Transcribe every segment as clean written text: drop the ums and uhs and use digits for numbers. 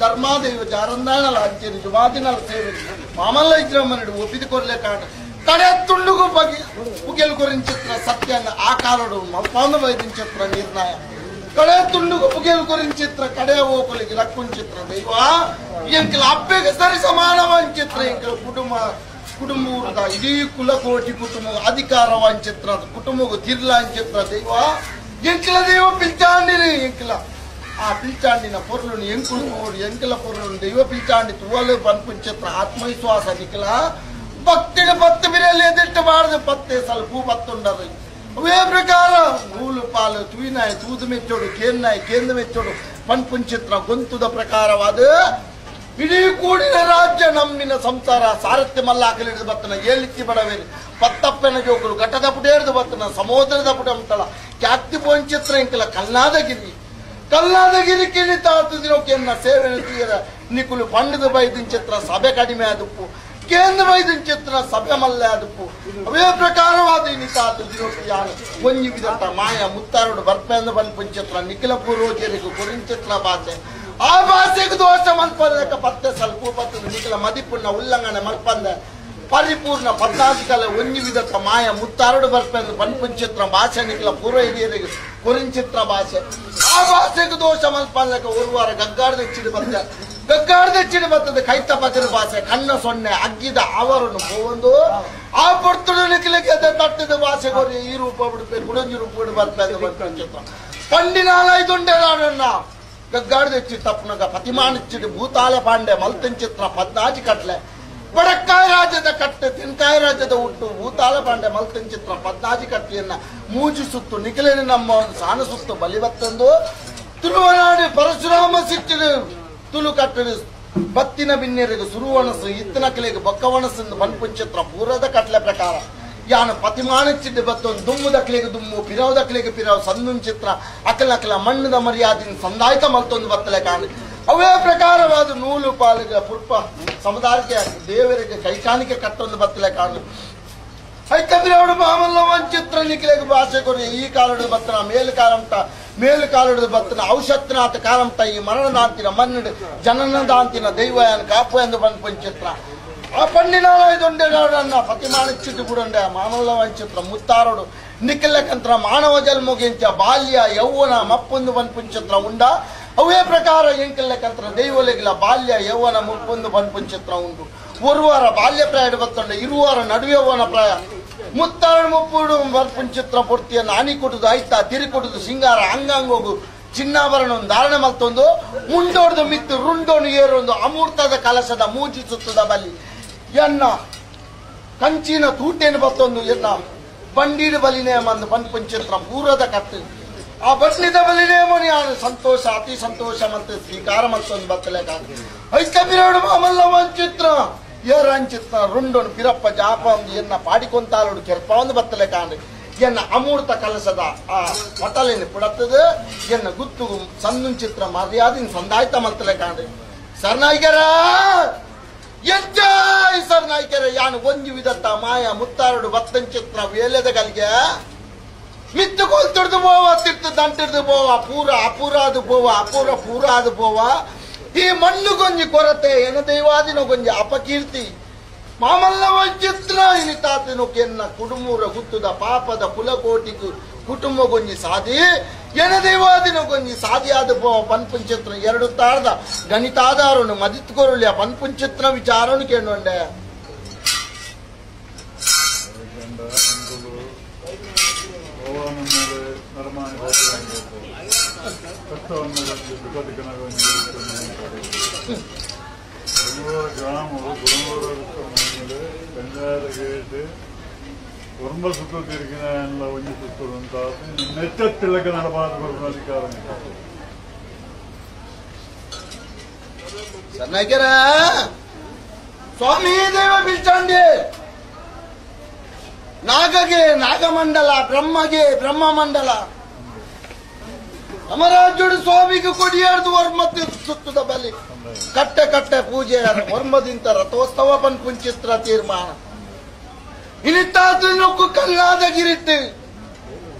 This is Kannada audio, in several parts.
ధర్మాదేవి జారందానాల అంచెని జుమాదినాల సేవలు మామల్ల ఇజ్రమ్మనుడు ఒప్పిది కొరలేకాట కడెత్తుండుకు పుకెలు గురించి సత్యాన్ని ఆకారుడు మల్పాంద వైద్యం చిత్ర నిర్ణయం కడెత్తుండుకు పుకెలు గురించి కడే ఓకులకి లక్కుని చిత్ర దైవ ఇంకల అబ్బెకి సరి సమానమని చిత్ర ఇంకల కుటుంబ ఇడీ కులకోటి కుటుంబ అధికార వంచిత్ర కుటుంబకు తిర్లా అని చిత్ర దైవ ఇంకల దైవ పిలిచాండి ఇంకల ఆ పిలిచాండిన పొరులను ఎంకుల పొరులను దైవ పిలిచాండి తువ్వలు పనిపించిత్ర ఆత్మవిశ్వాస నికల భక్తుడు పత్తు బిర్యానీ ఎదుట వాడదు పత్తేసాలు పూ పత్తుండరు అవే ప్రకారం నూలు పాలు తూయినాయి తూదు మెచ్చోడు కేన్నాయి కేంద్ర మెచ్చోడు పనిపించిత్ర గొంతుದ ಪ್ರಕಾರವಾದ ಇಡೀ ಕೂಡಿನ ರಾಜ್ಯ ನಮ್ಮಿನ ಸಂಸಾರ ಸಾರಥ್ಯ ಮಲ್ಲಾಕಲಿಡಿದು ಬತ್ತನ ಏಳಿಕ್ಕಿ ಬಡವೇರಿ ಪತ್ತಪ್ಪನ ಜೋಕುಲು ಘಟ್ಟದಪುಟೇರ್ದು ಬತ್ತನ ಸಮುದ್ರದಪುಟ ಅಂತಳ ಕ್ಯಾಕ್ತಿ ಪೋಂಚಿತ್ರ ಇಂಕಲ ಕಲ್ಲಾದಗಿರಿ ಕಿಳಿತಾತುದಿರೋಕೆನ್ನ ಸೇವೆ ತೀರ ನಿಕುಲು ಪಂಡದ ಬೈದಿನ ಚಿತ್ರ ಸಭೆ ಕಡಿಮೆ ಆದಪ್ಪು ಕೇಂದ್ರ ಬೈದಿನ ಚಿತ್ರ ಸಭೆ ಮಲ್ಲೆ ಆದಪ್ಪು ಅವೇ ಪ್ರಕಾರವಾದ ನಿತಾತುದಿರೋಕೆಯಾನು ಒಂಜಿ ವಿಧಟ ಮಾಯ ಮುತ್ತಾರುಡು ಬರ್ಪೆಂದು ಬಂದು ಚಿತ್ರ ನಿಖಿಲ ಪೂರ್ವಜರಿಗೂ ಕುರಿಂಚಿತ್ರ ಭಾಷೆ ಆ ಭಾಷೆಗೆ ದೋಷ ಮಲ್ಪದಕ ಪತ್ತೆ ಸ್ವಲ್ಪ ಪತ್ತದ ನಿಖಿಲ ಮದಿಪುಣ್ಣ ಉಲ್ಲಂಘನೆ ಮಲ್ಪಂದೆ ಪರಿಪೂರ್ಣ ಪದ್ನಾಧಿಕಲ ಒಂಜಿ ವಿಧಟ ಮಾಯ ಮುತ್ತಾರುಡು ಬರ್ಪೆಂದು ಬಂದು ಚಿತ್ರ ಭಾಷೆ ನಿಖಿಲ ಪೂರ್ವ ಹಿರಿಯರಿಗೆ ಕುರಿಂಚಿತ್ರ ಭಾಷೆ ಆ ಭಾಷೆಗೆ ದೋಷ ಮಲ್ಪಂದಕ ಒಂದು ವಾರ ಗಗ್ಗಾಡ್ದೆಚ್ಚಿಡಿ ಬರ್ತದೆ ಕೈತ ಪಚರ ಭಾಷೆ ಕಣ್ಣ ಸೊನ್ನೆ ಅಗ್ಗಿದ ಅವರನ್ನು ಹೋಗೊಂದು ಆ ಪೊರ್ತುಡು ನಿಖಿಲಿಗೆ ತಟ್ಟಿದ ಭಾಷೆ ಕೊರಿ ಈ ರೂಪ ಬಿಡ್ಬೇಕು ಗುಡಂಜಿ ರೂಪ ಬಿಡು ಬರ್ಪೆಂದು ಪಂಡಿನಾಲೈದುಂಡೆ ನಾಡನ್ನ ಗಗ್ಗಾಡ್ದೆಚ್ಚಿ ತಪ್ಪನಗ ಪತಿಮಾನಿಚ್ಚಿಡಿ ಭೂತಾಲ ಪಾಂಡೆ ಮಲ್ತನ್ ಚಿತ್ರ ಪದ್ನಾಜಿ ಕಟ್ಲೆ ಬಡಕ್ಕಾಯ ರಾಜ್ಯದ ಕಟ್ಟೆ ತಿನ್ಕಾಯ ರಾಜ್ಯದ ಹುಟ್ಟು ಭೂತಾಲ ಪಾಂಡೆ ಮಲ್ತನ್ ಚಿತ್ರ ಪದ್ನಾಜಿ ಕಟ್ಟೆಯನ್ನ ಮೂಜಿ ಸುತ್ತು ನಿಖಿಲಿನ ನಮ್ಮ ಸಾನ ಸುತ್ತು ಬಲಿಬತ್ತಂದು ತುಳುವನಾಡಿ ಪರಶುರಾಮ ಸಿಟ್ಟಿಡು ತುಳು ಕಟ್ಟಡು ಬತ್ತಿನ ಬಿನ್ನೆರಿಗೆ ಸುರುವಣಸು ಇತ್ತನ ಕಲೆಗೆ ಬೊಕ್ಕವಣಸು ಬನ್ಪುಂಚಿತ್ರ ಪೂರದ ಕಟ್ಲೆ ಪ್ರಕಾರ ಯಾನು ಪತಿಮಾನಿಚ್ಚಿಟ್ಟು ಬತ್ತೊಂದು ದುಮ್ಮು ದಕ್ಲಿಗೆ ದುಮ್ಮು ಪಿರಾವ್ ದಕ್ಲಿಗೆ ಪಿರಾವ್ ಸಂದುನ್ ಚಿತ್ರ ಅಕಲ ಮಣ್ಣದ ಮರ್ಯಾದಿನ ಸಂದಾಯಿತ ಮಲ್ತೊಂದು ಬತ್ತಲೆ ಕಾಣಿ ಅವೇ ಪ್ರಕಾರವಾದ ನೂಲು ಪಾಲಿಗೆ ಪುರ್ಪ ಸಮುದಾಯಕ್ಕೆ ದೇವರಿಗೆ ಕೈಕಾಣಿಕೆ ಕಟ್ಟೊಂದು ಬತ್ತಲೆ ಕಾಣು ಐಕಬಿರವಡು ಮಾಮಲ್ಲ ವಂಚಿತ್ರ ನಿಖಿಲೆಗೆ ಭಾಷೆ ಕೊರಿ ಈ ಕಾಲುಡು ಬತ್ತನ ಮೇಲು ಕಾಲುಡು ಬತ್ತನ ಔಷತ್ನಾಥ ಕಾಲಂತ ಈ ಮರಣದಾಂತಿನ ಮನ್ನಡು ಜನನದಾಂತಿನ ದೈವಯನ ಕಾಪು ಎಂದು ಬಂದು ಪಂಚಿತ್ರ ಆ ಪಂಡಿನಾಳೈದೊಂಡೆ ನಾಡನ್ನ ಪತಿಮಾನಿಚ್ಚಿಟ್ಟು ಬಿಡೊಂಡೆ ಮಾಮಲ್ಲ ವಂಚಿತ್ರ ಮುತ್ತಾರೋಡು ನಿಖಿಲೆಕಂತ್ರ ಮಾನವ ಜನ್ಮಗಿಂಚ ಬಾಲ್ಯ ಯೌವನ ಮಪ್ಪೊಂದು ಬಂದು ಪಂಚಿತ್ರ ಉಂಡ ಅವೇ ಪ್ರಕಾರ ಎಂಕೆಲ್ಲಕಂತ್ರ ದೈವಲೆಗಿಲ್ಲ ಬಾಲ್ಯ ಯೌವನ ಮುಪ್ಪೊಂದು ಬಂದು ಪಂಚಿತ್ರ ಉಂಡು ಒಂದು ವಾರ ಬಾಲ್ಯ ಪ್ರಾಯ ಬತ್ತೊಂಡೆ ಇರುವಾರ ನಡುವೆವನ ಪ್ರಾಯ ಮುತ್ತಾರು ಮುಪ್ಪುಡು ಬರ್ಪುಂಚಿತ್ರ ಪೂರ್ತಿಯನ್ನು ಆನಿ ಕೊಡುದು ಆಯ್ತಾ ತಿರಿ ಕೊಡುದು ಸಿಂಗಾರ ಅಂಗಾಂಗೋಗು ಚಿನ್ನಾಭರಣ ಧಾರಣೆ ಮಲ್ತೊಂದು ಮುಂಡೋಡ್ದು ಮಿತ್ತು ರುಂಡೋನು ಏರೊಂದು ಅಮೂರ್ತದ ಕಲಶದ ಮೂಜಿ ಸುತ್ತದ ಬಲಿ ಎನ್ನ ಕಂಚಿನ ತೂಟೇನು ಬತ್ತೊಂದು ಎನ್ನ ಬಂಡೀಡು ಬಲಿನೇ ಮಂದು ಬಂಪುಂಚಿತ್ರ ಪೂರದ ಕತ್ತು ಆ ಬಟ್ಲಿದ ಬಲಿನೇ ಮನಿ ಸಂತೋಷ ಅತಿ ಸಂತೋಷ ಮತ್ತೆ ಸ್ವೀಕಾರ ಮತ್ತೊಂದು ಬತ್ತಲೆ ಕಾದು ಐಕಬಿರೋಡು ಮಾಮಲ್ಲ ವಂಚಿತ್ರ ಏರಂಚಿತ್ರ ರುಂಡೋನು ಪಿರಪ್ಪ ಜಾಪ ಒಂದು ಎನ್ನ ಪಾಡಿಕೊಂತಾಲೋಡು ಕೆರ್ಪ ಒಂದು ಬತ್ತಲೆ ಕಾಂಡು ಎನ್ನ ಅಮೂರ್ತ ಕಲಸದ ಆ ಹೊಟಲಿನ ಪುಡತ್ತದು ಎನ್ನ ಗುತ್ತು ಸಂದುನ್ ಚಿತ್ರ ಮರ್ಯಾದಿನ ಸಂದಾಯ್ತ ಮತ್ತಲೆ ಕಾಂಡು ಸರ್ನಾಯ್ಕರ ಎಂಜಾಯ್ ಸರ್ನಾಯ್ಕರ ಯಾನು ಒಂಜಿ ವಿಧತ್ತ ಮಾಯ ಮುತ್ತಾರಡು ಬತ್ತನ್ ಚಿತ್ರ ವೇಲೆದ ಗಲ್ಗೆ ಮಿತ್ತು ಕೊಲ್ತುಡ್ದು ಪೋವ ತಿರ್ತು ದಂಟಿಡ್ದು ಪೋವ ಪೂರ ಅಪೂರಾದು ಪೋವ ಅಪೂರ ಪೂರಾದು ಪೋವ ಈ ಮಣ್ಣು ಗೊಂಜಿ ಕೊರತೆ ಎನ ದೈವಾದಿನ ಗೊಂಜಿ ಅಪಕೀರ್ತಿ ಮಾಮಲ್ಲ ವಂಚಿತ್ರ ಇನಿತಾತನು ಕೆನ್ನ ಕುಡುಮೂರ ಗುತ್ತುದ ಪಾಪದ ಕುಲಕೋಟಿಗೂ ಕುಟುಂಬ ಗೊಂಜಿ ಸಾಧಿ ಎನ ದೈವಾದಿನ ಗೊಂಜಿ ಸಾಧಿಯಾದ ಪೋವ ಪನ್ಪುಂಚಿತ್ರ ಎರಡು ತಾರದ ಗಣಿತಾಧಾರನು ಮದಿತ್ಕೊರುಳ್ಯ ಪನ್ಪುಂಚಿತ್ರ ವಿಚಾರನು ಕೇಳೊಂಡೆ ಕುರುಂಬ ಸುತ್ತು ತಿರುಗಿನ ಎಲ್ಲ ಒಂಜಿ ಸುತ್ತರು ಅಂತ ನೆಚ್ಚತ್ತಿಳಕ ನಡಬಾರದು ಅಧಿಕಾರ ಸರ್ನಾಯ್ಕರ ಸ್ವಾಮಿ ದೇವ ಬಿಲ್ಚಾಂಡಿ ನಾಗಗೆ ನಾಗಮಂಡಲ ಬ್ರಹ್ಮಗೆ ಬ್ರಹ್ಮಮಂಡಲ ಅಮರಾಜುಡು ಸ್ವಾಮಿಗೆ ಕೊಡಿಯಾಡ್ದು ವರ್ಮತ್ತು ಸುತ್ತದ ಬಲಿ ಕಟ್ಟೆ ಕಟ್ಟೆ ಪೂಜೆ ವರ್ಮದಿಂತ ರಥೋತ್ಸವ ಪನ್ಪುಂಚಿತ್ರ ತೀರ್ಮಾನ ಇನ್ನಿತ್ತಾದ ನೊಕ್ಕು ಕಲ್ಲಾದ ಗಿರಿಟ್ಟು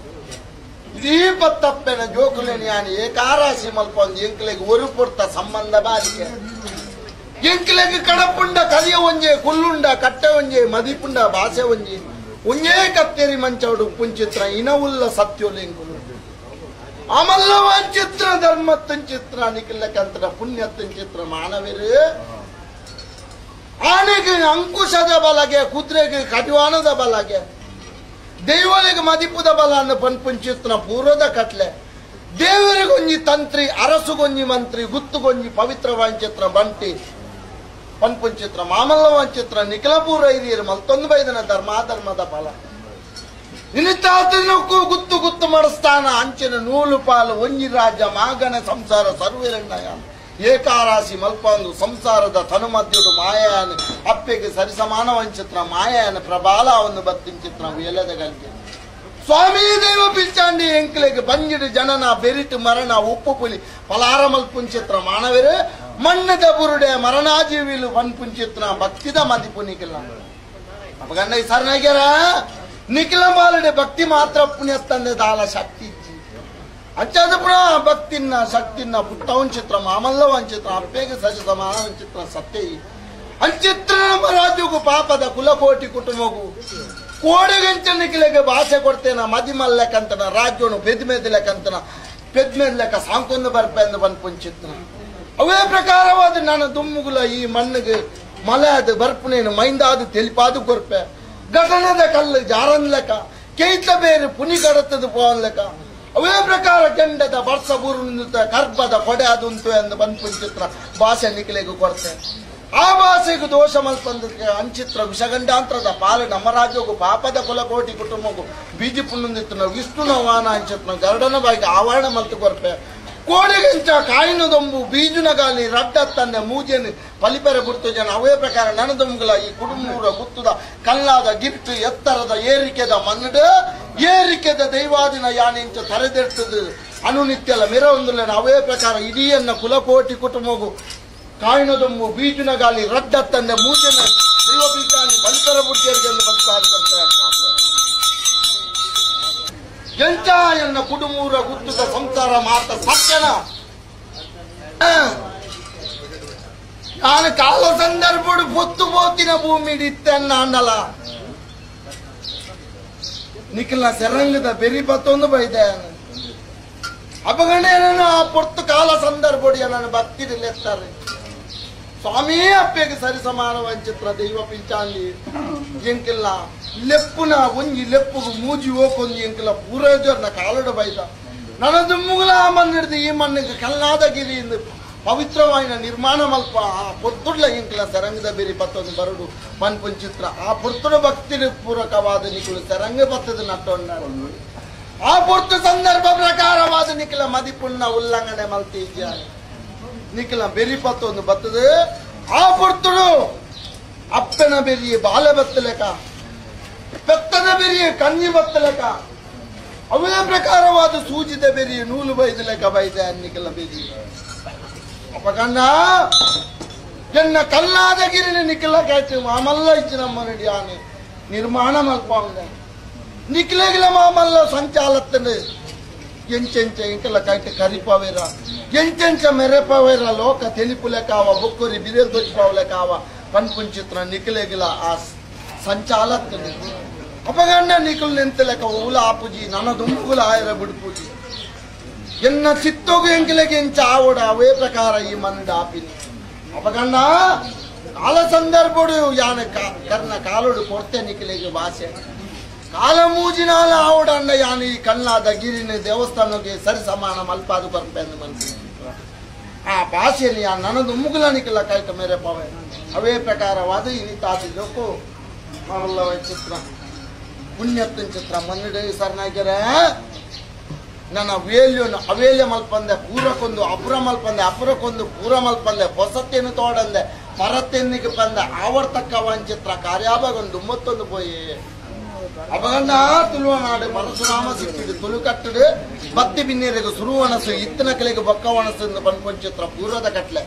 ದೀಪತ್ತಪ್ಪೆನ ಜೋಕುಲೆನಿ ಯಾನಿ ಏಕಾರಾಶಿ ಮಲ್ಪೊಂದು ಎಂಕ್ಲೆಗೆ ಒರು ಪೊರ್ತ ಸಂಬಂಧ ಬಾರಿಕೆ ಎಂಕ್ಲೆಗೆ ಕಡಪುಂಡ ಕಲಿಯ ಒಂಜೆ ಕುಲ್ಲುಂಡ ಕಟ್ಟೆ ಒಂಜೆ ಮದಿಪುಂಡ ಭಾಷೆ ಒಂಜಿ ಒಂಜೇ ಕತ್ತೇರಿ ಮಂಚವಡು ಪುಂಚಿತ್ರ ಇನವುಲ್ಲ ಸತ್ಯೋಲೆಂಗುಲು ಅಮಲ್ಲ ಚಿತ್ರ ಧರ್ಮತ್ತನ್ ಚಿತ್ರ ನಿಖಿಲ್ಲಕ್ಕಂತರ ಪುಣ್ಯತ್ತನ್ ಚಿತ್ರ ಮಾನವರೇ ಆನೆಗೆ ಅಂಕುಶದ ಬಲಗೆ ಕುದುರೆಗೆ ಕಡಿವಾಣದ ಬಲಗೆ ದೈವಲಿಗೆ ಮದಿಪುದ ಬಲ ಅನ್ನು ಪನ್ಪುಂಚಿತ್ರ ಪೂರ್ವದ ಕಟ್ಲೆ ದೇವರಿಗೊಂಜಿ ತಂತ್ರಿ ಅರಸುಗೊಂಜಿ ಮಂತ್ರಿ ಗುತ್ತುಗೊಂಜಿ ಪವಿತ್ರ ವಾಂಚಿತ್ರ ಬಂಟಿ ಪನ್ಪುಂಚಿತ್ರ ಮಾಮಲ್ಲ ವಾಂಚಿತ್ರ ನಿಖಿಲಪೂರ ಹಿರಿಯರು ಮಲ್ತೊಂದು ಬೈದನ ಧರ್ಮಾಧರ್ಮದ ಬಲ ನಿನ್ನಿತ್ತಾತನಕ್ಕೂ ಗುತ್ತು ಗುತ್ತು ಮಾಡಿಸ್ತಾನ ಅಂಚಿನ ನೂಲು ಪಾಲು ಒಂಜಿ ರಾಜ್ಯ ಮಾಗನ ಸಂಸಾರ ಸರ್ವೇರಣ್ಣಯ ಏಕಾರಾಶಿ ಮಲ್ಪಂದು ಸಂಸಾರದ ತನುಮದ್ಯುಡು ಮಾಯಾನ ಅಪ್ಪೆಗೆ ಸರಿಸಮಾನ ವಂಚಿತ್ರ ಮಾಯಾನ ಪ್ರಬಾಲ ಒಂದು ಬತ್ತಿನ ಚಿತ್ರ ಎಲೆದ ಗಂಟೆ ಸ್ವಾಮಿ ದೇವ ಪಿಲ್ಚಾಂಡಿ ಎಂಕ್ಲೆಗೆ ಬಂಜಿಡು ಜನನ ಬೆರಿಟು ಮರಣ ಉಪ್ಪು ಪುಲಿ ಪಲಾರ ಮಲ್ಪುಂಚಿತ್ರ ಮಾನವರೇ ಮಣ್ಣದ ಬುರುಡೆ ಮರಣಾಜೀವಿಲು ಪನ್ಪುಂಚಿತ್ರ ಭಕ್ತಿದ ಮದಿಪು ನಿಖಿಲ ಅಪಗಂಡ ಈ ಸರ್ನಾಗ್ಯಾರ ನಿಖಿಲ ಮಾಲಡೆ ಭಕ್ತಿ ಮಾತ್ರ ಪುಣ್ಯ ತಂದೆ ದಾಲ ಶಕ್ತಿ ಇಜ್ಜಿ ಅಂಚಾದ ಪುರ ಭಕ್ತಿನ ಶಕ್ತಿನ ಪುಟ್ಟವನ್ ಚಿತ್ರ ಮಾಮಲ್ಲ ವಂಚಿತ್ರ ಅಪ್ಪೆಗೆ ಸಜ ಸಮಾನ ವಂಚಿತ್ರ ಸತ್ಯ ಅಂಚಿತ್ರ ನಮ್ಮ ರಾಜ್ಯಗೂ ಪಾಪದ ಕುಲಕೋಟಿ ಕುಟುಂಬಗೂ ಕೋಡೆಗಂಚ ನಿಖಿಲೆಗೆ ಭಾಷೆ ಕೊಡ್ತೇನ ಮದಿಮಲ್ಲೆಕ್ಕಂತನ ರಾಜ್ಯನು ಬೆದ್ಮೆದ್ಲೆಕ್ಕಂತನ ಪೆದ್ಮೆದ್ಲೆಕ್ಕ ಸಾಂಕೊಂದು ಬರ್ಪೆಂದು ಪನ್ಪುಂಚಿತ್ರ ಅವೇ ಪ್ರಕಾರವಾದ ನನ್ನ ದುಮ್ಮುಗುಲ ಈ ಮಣ್ಣಿಗೆ ಮಲೆ ಅದು ಬರ್ಪುನೇನು ಮೈಂದಾದು ತೆಲಿಪಾದು ಕೊರ್ಪೆ ಘಟನೆದ ಕಲ್ಲು ಜಾರನ್ ಲೆಕ್ಕ ಕೈತ ಬೇರೆ ಪುನಿ ಕಡತದು ಪೋನ್ ಲೆಕ್ಕ ಅವೇ ಪ್ರಕಾರ ಕೆಂಡದ ಬರ್ಸ ಬೂರು ಕರ್ಬದ ಕೊಡೆ ಅದುಂಟು ಎಂದು ಪನ್ಪುಂಚಿತ್ರ ಭಾಷೆ ನಿಖಿಲೆಗೂ ಕೊಡ್ತೆ ಆ ಭಾಷೆಗೂ ದೋಷ ಮಲ್ಪಂದಕ್ಕೆ ಅಂಚಿತ್ರ ವಿಷಗಂಡಾಂತರದ ಪಾಲು ನಮ್ಮ ರಾಜ್ಯಗೂ ಪಾಪದ ಕುಲಕೋಟಿ ಕುಟುಂಬಗೂ ಬೀಜಿ ಪುಣ್ಣಂದಿತ್ತು ವಿಷ್ಣುನ ವಾಹನ ಅಂಚಿತ್ರ ಗರುಡನ ಬಾಯಿಗೆ ಆವರಣ ಮಲ್ತು ಕೊರ್ಪೆ ಕೋಡೆಗೆಂಚ ಕಾಯಿನದೊಂಬು ಬೀಜುನ ಗಾಲಿ ರಡ್ಡ ತಂದೆ ಮೂಜೆನು ಪಲಿಪೆರೆ ಗುರ್ತು ಜನ ಅವೇ ಪ್ರಕಾರ ನನದೊಂಬುಗಳ ಈ ಕುಡುಂಬೂರ ಗುತ್ತುದ ಕಲ್ಲಾದ ಗಿಫ್ಟ್ ಎತ್ತರದ ಏರಿಕೆದ ಮನ್ನಡ ಏರಿಕೆದ ದೈವಾದಿನ ಯಾನಿಂಚ ತರೆದೆಡ್ತದ ಅನುನಿತ್ಯಲ ಮೆರವೊಂದುಲೆನ ಅವೇ ಪ್ರಕಾರ ಇಡೀಯನ್ನ ಕುಲಕೋಟಿ ಕುಟುಂಬಗೂ ಕಾಯಿನದೊಂಬು ಬೀಜುನ ಗಾಲಿ ರಡ್ಡ ತಂದೆ ಮೂಜೆನ ದೈವ ಬೀಜಾನಿ ಪಲಿಪೆರೆ ಬುದ್ಧಿಯರಿಗೆ ಎಂಚ ಎನ್ನ ಕುಡುಮೂರ ಗುತ್ತುದ ಸಂಸಾರ ಮಾತ ಸತ್ಯನ ನಾನು ಕಾಲ ಸಂದರ್ಭಡು ಪೊತ್ತು ಪೋತಿನ ಭೂಮಿ ಇತ್ತನ್ನ ಅನ್ನಲ್ಲ ನಿಖಿಲ್ನ ಸೆರಂಗದ ಬೆರಿ ಬತ್ತೊಂದು ಬೈದೆ ಅಪಗಣೆಯನ್ನು ಆ ಪೊತ್ತು ಕಾಲ ಸಂದರ್ಭಡು ನನ್ನ ಭಕ್ತಿಲೆತ್ತಾರೆ ಸ್ವಾಮಿ ಅಪ್ಪೆಗೆ ಸರಿ ಸಮಾನ ವಂಚಿತ್ರ ದೈವ ಪಿಂಚಾಂಡಿ ಎಂಕಿಲ್ಲ ಲೆಪ್ಪುನ ಒಂಜಿ ಲೆಪ್ಪುಗು ಮೂಜಿ ಹೋಕೊಂದು ಎಂಕಿಲ್ಲ ಪೂರಜರ್ನ ಕಾಲಡ ಬೈದ ನನ್ನದು ಮುಗುಲ ಮಣ್ಣಿಡ್ದು ಈ ಮಣ್ಣಿಗೆ ಕಲ್ಲಾದ ಗಿರಿಯಿಂದ ಪವಿತ್ರವಾಯಿನ ನಿರ್ಮಾಣ ಮಲ್ಪ ಆ ಪೊತ್ತುಡ್ಲ ಎಂಕಿಲ್ಲ ಸೆರಂಗದ ಬೇರೆ ಬತ್ತೊಂದು ಬರಡು ಪನ್ಪುಂಚಿತ್ರ ಆ ಪೊರ್ತುಡ ಭಕ್ತಿ ಪೂರಕವಾದ ನಿಖಿಲು ಸೆರಂಗ ಬತ್ತದ ನಟ್ಟೊಂಡ ಆ ಪೊರ್ತು ಸಂದರ್ಭ ಪ್ರಕಾರವಾದ ನಿಖಿಲ ಮದಿಪುಣ್ಣ ಉಲ್ಲಂಘನೆ ಮಲ್ತಿದ್ಯ ನಿಖಿಲ ಬೆರಿ ಪತ್ತೊಂದು ಬತ್ತದ ಆ ಪೊರ್ತುಡು ಅಪ್ಪನ ಬೆರಿಯ ಬಾಲೆ ಬತ್ತಲೆಕ ಪೆತ್ತದ ಬೆರಿಯ ಕಣ್ಣಿ ಬತ್ತಲೆಕ ಅವೇ ಪ್ರಕಾರವಾದ ಸೂಜಿದ ಬೆರಿಯ ನೂಲು ಬೈದ ಲೆಕ್ಕ ಬೈದೆ ಅನ್ನಿಕಲ್ಲ ಬೆರಿ ಅಪಕಂಡ ಎನ್ನ ಕಲ್ಲಾದ ಗಿರಿನ ನಿಖಿಲ ಕಾಯ್ತು ಮಾಮಲ್ಲ ಇಚ್ಚಿ ನಮ್ಮ ನಡಿ ಆನೆ ನಿರ್ಮಾಣ ಮಲ್ಪಾಂಗ ನಿಖಿಲಗಿಲ ಮಾಮಲ್ಲ ಸಂಚಾಲತ್ತನೆ ಎಂಚೆಂಚ ಇಂಕಲ ಕಾಯ್ತು ಕರಿಪವೇರ ಎಂಚೆಂಚ ಮೆರೆಪವೇರ ಲೋಕ ತೆಲಿಪುಲೆಕಾವ ಬೊಕ್ಕುರಿ ಬಿರೇಲ್ ದೊಚ್ಚಿಪಾವಲೆಕಾವ ಪನ್ಪುಂಚಿತ್ರ ನಿಖಿಲೆಗಿಲ ಆ ಸಂಚಾಲತ್ತನೆ ಅಪಗಂಡ ನಿಖಿಲ್ ನಿಂತಲೆಕ ಉಲ ಆಪುಜಿ ನನ್ನ ದುಂಬುಗುಲ ಆಯರ ಬಿಡ್ಪುಜಿ ಎನ್ನ ಚಿತ್ತೋಗು ಎಂಕಿಲೆಗೆ ಎಂಚ ಆವಡ ಅವೇ ಪ್ರಕಾರ ಈ ಮನ್ನಡ ಆಪಿನಿ ಅಪಗಂಡ ಕಾಲ ಸಂದರ್ಭಡು ಯಾನ ಕರ್ನ ಕಾಲೋಡು ಕೊಡ್ತೆ ನಿಖಿಲೆಗೆ ಭಾಷೆ ಕಾಲ ಮೂಜಿನಾಲ ಆವಡ ಅಂಡ ಯಾನ ಈ ಕಣ್ಣಾದ ಗಿರಿನ ದೇವಸ್ಥಾನಕ್ಕೆ ಸರಿ ಸಮಾನ ಮಲ್ಪಾದು ಬರ್ಪೆಂದು ಮನ್ಸಿ ಆ ಭಾಷೆಯಲ್ಲಿ ಆ ನನ್ನದು ಮುಗುಲ ನಿಖಿಲ ಕಾಯ್ತ ಮೇರೆ ಪವೆ ಅವೇ ಪ್ರಕಾರವಾದ ಇನಿತಾದಿದ್ದಕ್ಕೂ ಮಾಮಲ್ಲ ಚಿತ್ರ ಪುಣ್ಯತ್ತಿನ ಚಿತ್ರ ಮನ್ನಡೆ ಸರ್ನಾಗ್ಯರ ನನ್ನ ಅವೇಲ್ಯನು ಅವೇಲ್ಯ ಮಲ್ಪಂದೆ ಪೂರಕ್ಕೊಂದು ಅಪುರ ಮಲ್ಪಂದೆ ಅಪುರಕ್ಕೊಂದು ಪೂರ ಮಲ್ಪಂದೆ ಹೊಸತ್ತೇನು ತೋಡಂದೆ ಪರತ್ತೆನ್ನಿಗೆ ಬಂದೆ ಆವರ್ತಕ್ಕ ವಂಚಿತ್ರ ಕಾರ್ಯಾಭಗೊಂಡು ದುಮ್ಮತ್ತೊಂದು ಪೋಯಿ ಅಪಗಂಡ ತುಳುವನಾಡು ಪರಶುರಾಮ ಸಿಕ್ಕಿಡು ತುಳು ಕಟ್ಟಡು ಬತ್ತಿ ಬಿನ್ನೀರಿಗೆ ಸುರುವನಸು ಇತ್ತನ ಕಲೆಗೆ ಬೊಕ್ಕವನಸು ಎಂದು ಪನ್ಪೊಂಚಿತ್ರ ಪೂರ್ವದ ಕಟ್ಲೆ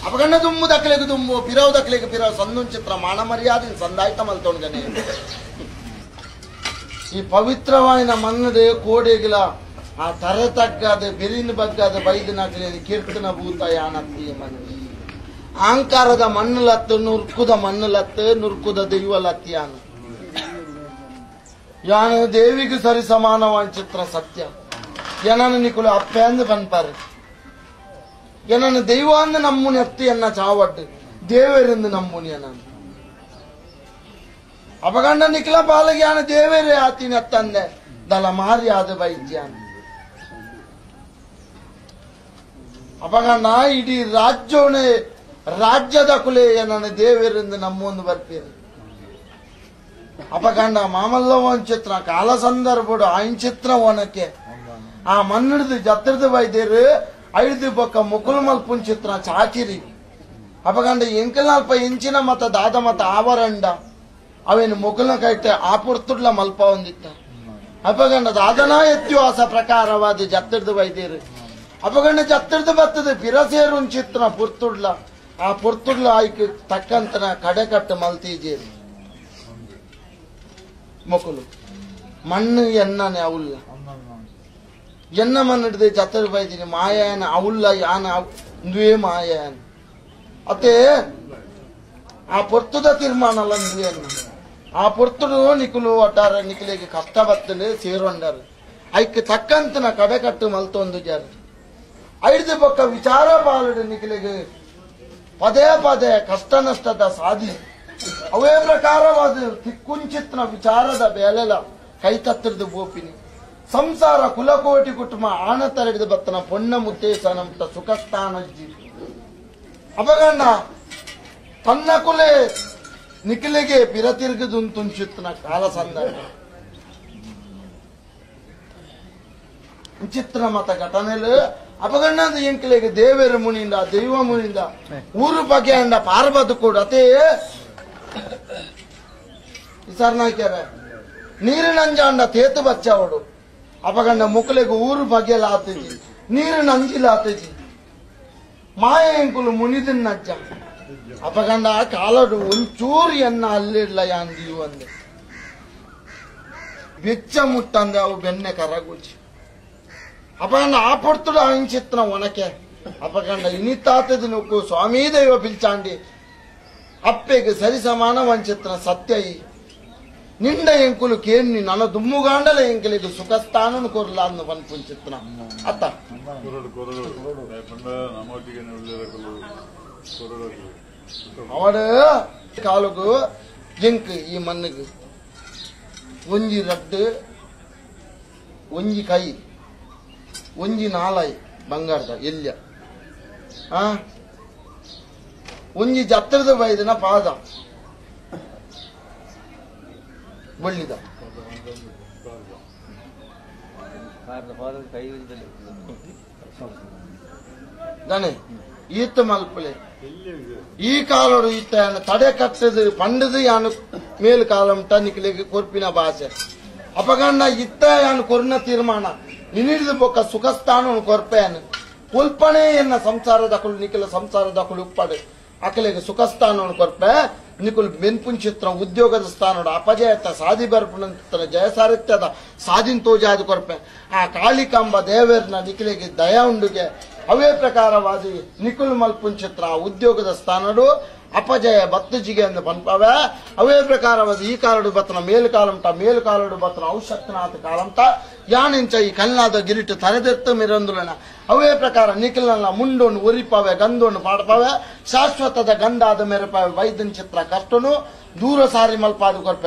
ಅಪಗಂಡ ದುಮ್ಮು ದಕ್ಕಲೆಗೆ ದುಮ್ಮು ಪಿರವು ದಕ್ಕಲೆಗೆ ಪಿರವು ಸಂದೊಂದು ಚಿತ್ರ ಮಾನ ಮರ್ಯಾದೆ ಸಂದಾಯ್ತ ಮಲ್ತೊಂಡ್ಗನೆ ಈ ಪವಿತ್ರವಾಯಿನ ಮನ್ನಡೆ ಕೋಡೆಗಿಲ ಆ ತರ ತಗ್ಗದ ಬೆರಿನ ಬಗ್ಗದ ಬೈದನಾಗಲಿ ಕೀರ್ತನ ಭೂತ ಯಾನತ್ತಿ ಮನೆ ಅಹಂಕಾರದ ಮಣ್ಣುಲತ್ತು ನುರ್ಕುದ ಮಣ್ಣುಲತ್ತು ನುರ್ಕುದ ದೈವಲತ್ತಿ ಯಾನು ಯಾನು ದೇವಿಗೂ ಸರಿ ಸಮಾನವಾದ ಚಿತ್ರ ಸತ್ಯ ಏನನ್ನು ನಿಕುಲು ಅಪ್ಪೆಂದು ಪನ್ಪಾರು ಏನನ್ನು ದೈವ ಅಂದು ನಮ್ಮುನಿ ಅತ್ತಿಯನ್ನ ಚಾವಟ್ಟು ದೇವರಿಂದ ನಮ್ಮುನಿ ನಾನು ಅಪಗಂಡ ನಿಖಿಲ ಪಾಲಗ್ಯಾನ ದೇವರೇ ಆತಿನ ಅತ್ತಂದೆ ದಲ ಮಾರಿ ಆದ ವೈದ್ಯಾನ ಅಪಗಂಡ ಇಡೀ ರಾಜ್ಯವನೇ ರಾಜ್ಯದ ಕುಲೆ ನನ್ನ ದೇವರಿಂದ ನಮ್ಮೊಂದು ಬರ್ತೀರಿ ಅಪಗಂಡ ಮಾಮಲ್ಲ ಒಂದ್ ಚಿತ್ರ ಕಾಲ ಸಂದರ್ಭಡು ಆಯ್ನ ಚಿತ್ರ ಒನಕ್ಕೆ ಆ ಮಣ್ಣಿಡ್ದು ಜತ್ರದ ವೈದ್ಯರು ಐದು ಬೊಕ್ಕ ಮುಕುಲ್ ಮಲ್ಪುನ್ ಚಿತ್ರ ಚಾಕಿರಿ ಅಪಗಂಡ ಎಂಕಲ್ನಲ್ಪ ಎಂಚಿನ ಮತ ದಾದ ಮತ ಆವರಂಡ ಅವೇನು ಮುಕುಲ್ನ ಕೈತೆ ಆಪುರ್ತುಡ್ಲ ಮಲ್ಪ ಹೊಂದಿತ್ತ ಅಪಗಂಡ ದಾದನ ಇತಿಹಾಸ ಪ್ರಕಾರವಾದ ಜತ್ರದ ವೈದ್ಯರು ಅಪಗಂಡ ಜತ್ರದ ಬರ್ತದೆ ಪಿರಸೇರು ಚಿತ್ರ ಪುರ್ತುಡ್ಲ ಆ ಪುರ್ತುಡ್ಲ ಆಯ್ಕೆ ತಕ್ಕಂತನ ಕಡೆಕಟ್ಟು ಮಲ್ತೀಜೇರಿ ಮೊಕಲು ಮಣ್ಣು ಎನ್ನನೆ ಅವಲ್ಲ ಎನ್ನ ಮಣ್ಣಿಡ್ದೆ ಜತ್ರ ಬೈದಿನಿ ಮಾಯಾನ ಅವಲ್ಲ ಯಾನ ನುವೇ ಮಾಯಾನ ಅತ್ತೆ ಆ ಪೊರ್ತುದ ತೀರ್ಮಾನ ಅಲ್ಲ ನುವೇನ ಆ ಪೊರ್ತುಡು ನಿಕುಲು ಒಟ್ಟಾರ ನಿಖಿಲಿಗೆ ಕಷ್ಟ ಬರ್ತದೆ ಸೇರೊಂಡಾರ ಐಕ್ಕೆ ತಕ್ಕಂತನ ಕಡೆಕಟ್ಟು ಮಲ್ತೊಂದು ಜಾರ ಐದು ಪಕ್ಕ ವಿಚಾರ ಪಾಲುಡು ನಿಖಿಲಿಗೆ ಪದೇ ಪದೇ ಕಷ್ಟ ನಷ್ಟದ ಸಾಧಿ ಅವೇ ಪ್ರಕಾರವಾದ ತಿಕ್ಕುಂಚಿತ್ನ ವಿಚಾರದ ಬೇಲೆಲ ಕೈತತ್ತಿರದು ಬೋಪಿನಿ ಸಂಸಾರ ಕುಲಕೋಟಿ ಕುಟುಂಬ ಆಣತರೆಡಿದು ಬತ್ತನ ಪೊಣ್ಣ ಮುತ್ತೇಸನಂತ ಸುಖಸ್ಥಾನಜ್ಜಿ ಅಪಗಂಡ ತನ್ನ ಕುಲೆ ನಿಖಿಲಿಗೆ ಪಿರತಿರ್ಗದು ತುಂಚಿತ್ನ ಕಾಲ ಸಂದರ್ಭ ಚಿತ್ರ ಮತ ಘಟನೆಲು ಅಪಗಂಡ ಎಂಕಿಲೆಗೆ ದೇವೇರ ಮುನಿಂದ ದೈವ ಮುನಿಂದ ಊರು ಬಗೆಯಂಡ ಪಾರ್ಬದು ಕೂಡ ಅತೇ ವಿಚಾರನಾಕ್ಯಾರ ನೀರಿನಂಜಾಂಡ ತೇತು ಬಚ್ಚವಡು ಅಪಗಂಡ ಮುಕ್ಕಲೆಗೆ ಊರು ಬಗೆಯಲ್ಲ ಆತಜಿ ನೀರಿನ ಅಂಜಿಲ ಆತಜಿ ಮಾಯ ಎಂಕುಲು ಮುನಿದಿನ್ನಜ್ಜ ಅಪಗಂಡ ಕಾಲಡು ಒಂಚೂರು ಎನ್ನ ಅಲ್ಲಿಡ್ಲ ಯಾಂದಿಯು ಅಂದೆ ಬೆಚ್ಚ ಮುಟ್ಟಂದೆ ಅವು ಬೆನ್ನೆ ಕರಗುಚಿ ಅಪಗಂಡ ಆ ಪೊರ್ತುಡು ಆಯ್ನ ಚಿತ್ರ ಒನಕೆ ಅಪಗಂಡ ಇನಿತಾತದ ನುಕ್ಕು ಸ್ವಾಮೀ ದೈವ ಪಿಲ್ಚಾಂಡಿ ಅಪ್ಪೆಗೆ ಸರಿ ಸಮಾನ ಒಂಚಿತ್ರ ಸತ್ಯ ಈ ನಿಂಡ ಎಂಕುಲು ಕೇನ್ನಿ ನನ್ನ ದುಮ್ಮುಗಾಂಡಲ ಎಂಕಲಿಗೆ ಸುಖಸ್ಥಾನನು ಕೊರ್ಲ ಅಂದು ಪನ್ಪುನ್ ಚಿತ್ರ ಅತ್ತ ಅವಡ ಕಾಲುಗು ಎಂಕ್ ಈ ಮಣ್ಣಿಗೆ ಒಂಜಿ ರಡ್ಡು ಒಂಜಿ ಕೈ ಒಂಜಿ ನಾಲಾಯಿ ಬಂಗಾರದ ಎಲ್ಯ ಒಂಜಿ ಜತ್ರದ ಬೈದನ ಪಾದ ಬಳ್ಳಿದ ಗಣೆ ಈತ ಮಲ್ಪಲೆ ಈ ಕಾಲೋಡು ಈತ ತಡೆ ಕಟ್ಟದು ಪಂಡದು ಯಾನು ಮೇಲು ಕಾಲಂ ನಿಖಿಲಿಗೆ ಕೊರ್ಪಿನ ಭಾಷೆ ಅಪಗಂಡ ಇತ್ತ ಯಾನು ಕೊರ್ನ ತೀರ್ಮಾನ ಇನಿಡಿದ ಬೊಕ್ಕ ಸುಖಸ್ಥಾನ ಕೊರ್ಪೆಯನ್ ಉಲ್ಪನೆ ಎನ್ನ ಸಂಸಾರದ ಕುಲು ನಿಖಿಲ ಸಂಸಾರದ ಕುಲು ಉಪ್ಪಡು ಅಕಲಿಗೆ ಸುಖಸ್ಥಾನ ಕೊರ್ಪೆ ನಿಕುಲ್ ಬೆನ್ಪುನ್ ಚಿತ್ರ ಉದ್ಯೋಗದ ಸ್ಥಾನ ಅಪಜಯತ ಸಾಧಿ ಬರ್ಪುನ ಜಯಸಾರಿತ್ಯದ ಸಾಧಿನ್ ತೋಜಾದ ಕೊರ್ಪೆ ಆ ಕಾಳಿಕಾಂಬ ದೇವೇರ್ನ ನಿಖಿಲಿಗೆ ದಯ ಉಂಡುಗೆ ಅವೇ ಪ್ರಕಾರವಾದಿ ನಿಕುಲ್ ಮಲ್ಪುನ್ ಚಿತ್ರ ಉದ್ಯೋಗದ ಸ್ಥಾನಡು ಅಪಜಯ ಬತ್ತಜಿಗೆ ಎಂದು ಪನ್ಪವೆ ಅವೇ ಪ್ರಕಾರವಾದ ಈ ಕಾಲಡು ಬತ್ತನ ಮೇಲು ಕಾಲಡು ಬತ್ತನ ಔಷಕ್ತನಾಥ ಕಾಲಂತ ಯಾನಿಂಚ ಈ ಕಲ್ನಾದ ಗಿರಿಟು ತರೆದೆತ್ತು ಮಿರಂದುಲನ ಅವೇ ಪ್ರಕಾರ ನಿಖಿಲ್ನ ಮುಂಡೊಂಡು ಉರಿಪವೆ ಗಂಧೊಂಡು ಪಾಡ್ಪವೆ ಶಾಶ್ವತದ ಗಂಧಾದ ಮೆರಪವೆ ವೈದ್ಯನ್ ಚಿತ್ರ ಕಷ್ಟನು ದೂರ ಸಾರಿ ಮಲ್ಪಾದು ಕೊರ್ಪೆ